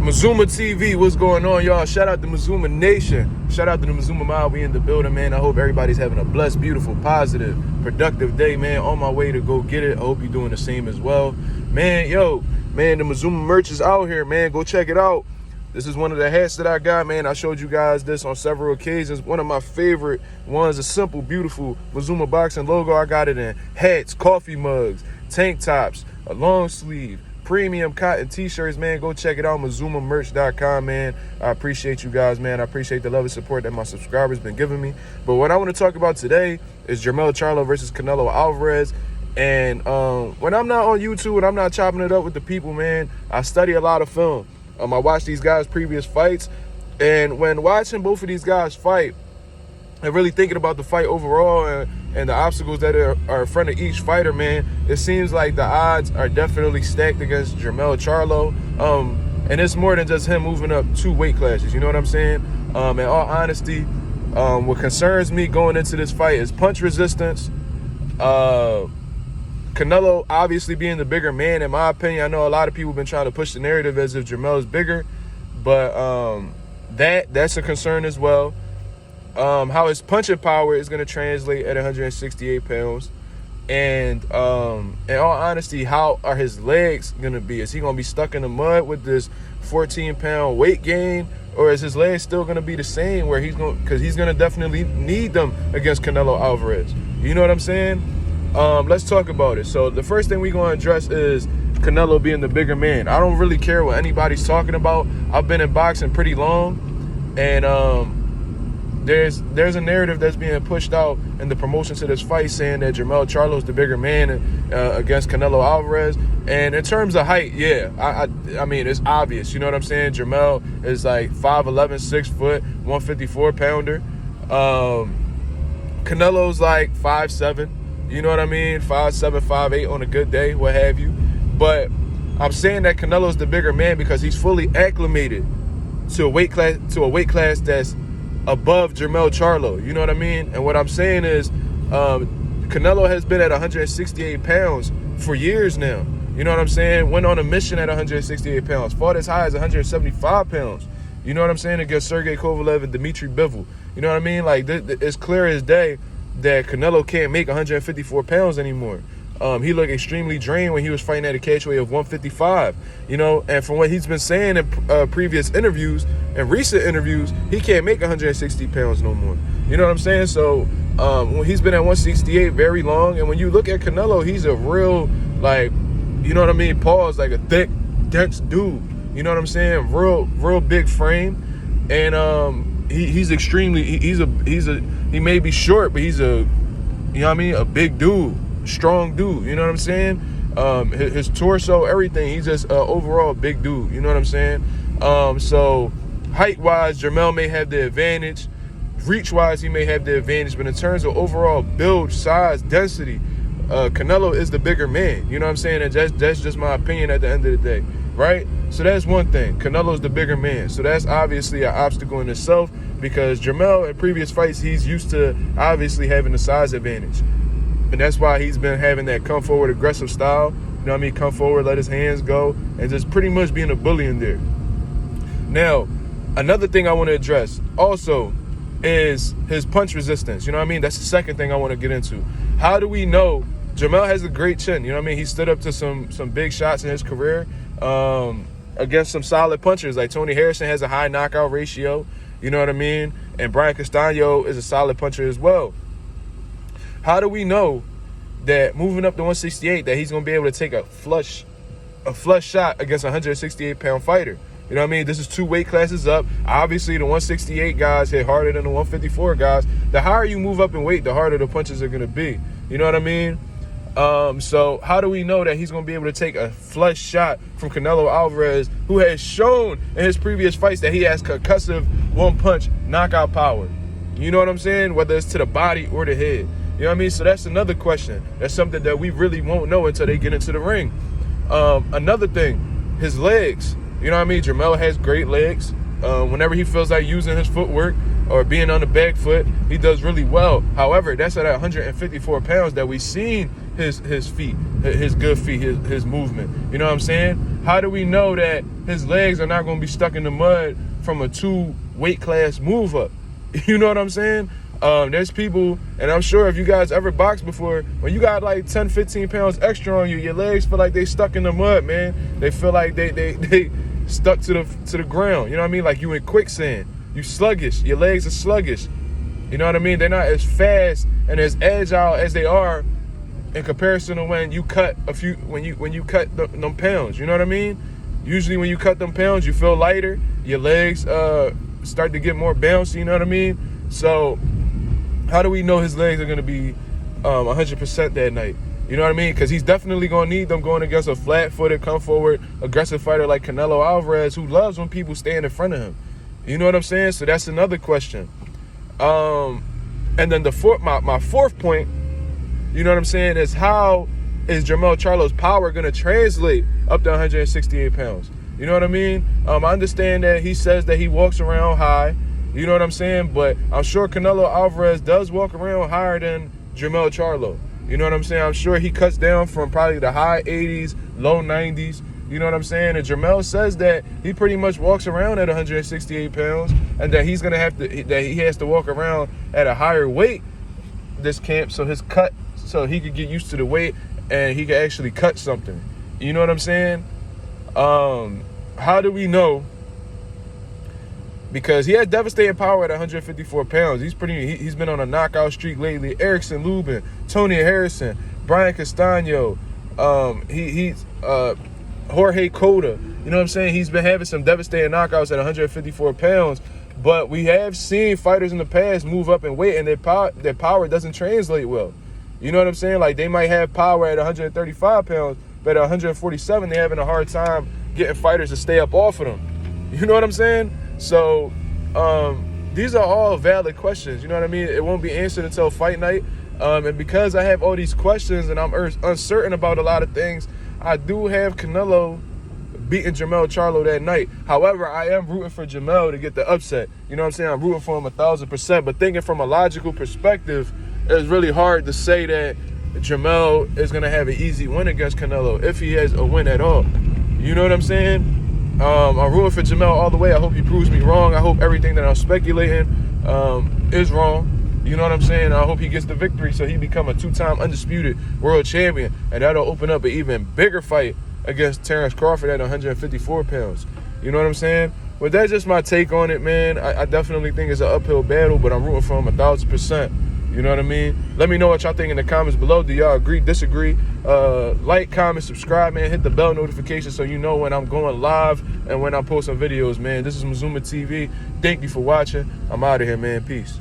Mazuma TV, what's going on, y'all? Shout out to Mazuma Nation. Shout out to the Mazuma Mob. We in the building, man. I hope everybody's having a blessed, beautiful, positive, productive day, man. On my way to go get it. I hope you're doing the same as well. Man, man, the Mazuma merch is out here, man. Go check it out. This is one of the hats that I got, man. I showed you guys this on several occasions. One of my favorite ones, a simple, beautiful Mazuma boxing logo. I got it in hats, coffee mugs, tank tops, a long sleeve, premium cotton t-shirts, man. Go check it out, MazumaMerch.com, man. I appreciate you guys, man. I appreciate the love and support that my subscribers been giving me. But what I want to talk about today is JERMELL Charlo versus Canelo Alvarez. And when I'm not on YouTube and I'm not chopping it up with the people, man, I study a lot of film. I watch these guys' previous fights, and when watching both of these guys fight and really thinking about the fight overall and the obstacles that are in front of each fighter, man, it seems like the odds are definitely stacked against JERMELL Charlo. And it's more than just him moving up 2 weight classes, you know what I'm saying? In all honesty, what concerns me going into this fight is punch resistance. Canelo obviously being the bigger man, in my opinion. I know a lot of people have been trying to push the narrative as if JERMELL is bigger, but that's a concern as well. How his punching power is going to translate at 168 pounds. And in all honesty, how are his legs going to be? Is he going to be stuck in the mud with this 14-pound weight gain? Or is his legs still going to be the same where because he's going to definitely need them against Canelo Alvarez. You know what I'm saying? Let's talk about it. So the first thing we're going to address is Canelo being the bigger man. I don't really care what anybody's talking about. I've been in boxing pretty long, and there's a narrative that's being pushed out in the promotion to this fight saying that JERMELL Charlo is the bigger man against Canelo Alvarez. And in terms of height, yeah, I mean, it's obvious. You know what I'm saying? JERMELL is like 5'11", 6 foot, 154 pounder. Canelo's like 5'7". You know what I mean? 5'7", 5'8" on a good day, what have you. But I'm saying that Canelo's the bigger man because he's fully acclimated to a weight class that's above JERMELL Charlo. You know what I mean? And what I'm saying is Canelo has been at 168 pounds for years now. You know what I'm saying? Went on a mission at 168 pounds. Fought as high as 175 pounds. You know what I'm saying? Against Sergey Kovalev and Dmitry Bivol. You know what I mean? Like, it's clear as day that Canelo can't make 154 pounds anymore. He looked extremely drained when he was fighting at a catch weight of 155. You know, and from what he's been saying in previous interviews and recent interviews, he can't make 160 pounds no more. You know what I'm saying? So he's been at 168 very long, and when you look at Canelo, he's a real, like, you know what I mean? Pause, like a thick, dense dude. You know what I'm saying? Real big frame, and he's extremely. He may be short, but he's you know what I mean? A big dude, strong dude. You know what I'm saying? His torso, everything. He's just overall a big dude. You know what I'm saying? So height-wise, JERMELL may have the advantage. Reach-wise, he may have the advantage. But in terms of overall build, size, density, Canelo is the bigger man. You know what I'm saying? And that's just my opinion at the end of the day, right? So that's one thing. Canelo's the bigger man. So that's obviously an obstacle in itself, because JERMELL in previous fights, he's used to obviously having the size advantage. And that's why he's been having that come forward aggressive style. You know what I mean? Come forward, let his hands go, and just pretty much being a bully in there. Now, another thing I want to address also is his punch resistance. You know what I mean? That's the second thing I want to get into. How do we know? JERMELL has a great chin. You know what I mean? He stood up to some big shots in his career against some solid punchers. Like Tony Harrison has a high knockout ratio. You know what I mean? And Brian Castano is a solid puncher as well. How do we know that moving up to 168 that he's going to be able to take a flush shot against a 168-pound fighter? You know what I mean? This is 2 weight classes up. Obviously, the 168 guys hit harder than the 154 guys. The higher you move up in weight, the harder the punches are going to be. You know what I mean? So how do we know that he's going to be able to take a flush shot from Canelo Alvarez, who has shown in his previous fights that he has concussive one-punch knockout power? You know what I'm saying? Whether it's to the body or the head. You know what I mean? So that's another question. That's something that we really won't know until they get into the ring. Another thing, his legs. You know what I mean? JERMELL has great legs. Whenever he feels like using his footwork or being on the back foot, he does really well. However, that's at 154 pounds that we seen his feet, his good feet, his movement. You know what I'm saying? How do we know that his legs are not going to be stuck in the mud from a 2 weight class move up? You know what I'm saying? There's people, and I'm sure if you guys ever boxed before, when you got like 10, 15 pounds extra on you, your legs feel like they stuck in the mud, man. They feel like they stuck to the ground. You know what I mean? Like you in quicksand. You sluggish. Your legs are sluggish. You know what I mean? They're not as fast and as agile as they are in comparison to when you cut when you cut them pounds. You know what I mean? Usually when you cut them pounds, you feel lighter. Your legs start to get more bouncy. You know what I mean? So how do we know his legs are going to be 100% that night? You know what I mean? Because he's definitely going to need them going against a flat-footed, come-forward, aggressive fighter like Canelo Alvarez, who loves when people stand in front of him. You know what I'm saying? So that's another question. And then my fourth point, you know what I'm saying, is how is Jermell Charlo's power going to translate up to 168 pounds? You know what I mean? I understand that he says that he walks around high. You know what I'm saying? But I'm sure Canelo Alvarez does walk around higher than Jermell Charlo. You know what I'm saying? I'm sure he cuts down from probably the high 80s, low 90s. You know what I'm saying? And Jermell says that he pretty much walks around at 168 pounds and that he's going to he has to walk around at a higher weight this camp so he could get used to the weight and he could actually cut something. You know what I'm saying? How do we know? Because he has devastating power at 154 pounds. He's been on a knockout streak lately. Erickson Lubin, Tony Harrison, Brian Castano, Jorge Cota. You know what I'm saying? He's been having some devastating knockouts at 154 pounds. But we have seen fighters in the past move up in weight and their power doesn't translate well. You know what I'm saying? Like they might have power at 135 pounds, but at 147, they're having a hard time getting fighters to stay up off of them. You know what I'm saying? So these are all valid questions. You know what I mean? It won't be answered until fight night. And because I have all these questions and I'm uncertain about a lot of things, I do have Canelo beating Jermell Charlo that night. However, I am rooting for Jermell to get the upset. You know what I'm saying? I'm rooting for him 1,000%. But thinking from a logical perspective, it's really hard to say that Jermell is going to have an easy win against Canelo if he has a win at all. You know what I'm saying? I'm rooting for Jermell all the way. I hope he proves me wrong. I hope everything that I'm speculating is wrong. You know what I'm saying? I hope he gets the victory so he become a 2-time undisputed world champion. And that'll open up an even bigger fight against Terrence Crawford at 154 pounds. You know what I'm saying? But that's just my take on it, man. I definitely think it's an uphill battle, but I'm rooting for him 1,000%. You know what I mean? Let me know what y'all think in the comments below. Do y'all agree, disagree? Like, comment, subscribe, man. Hit the bell notification so you know when I'm going live and when I'm posting videos, man. This is Mazuma TV. Thank you for watching. I'm out of here, man. Peace.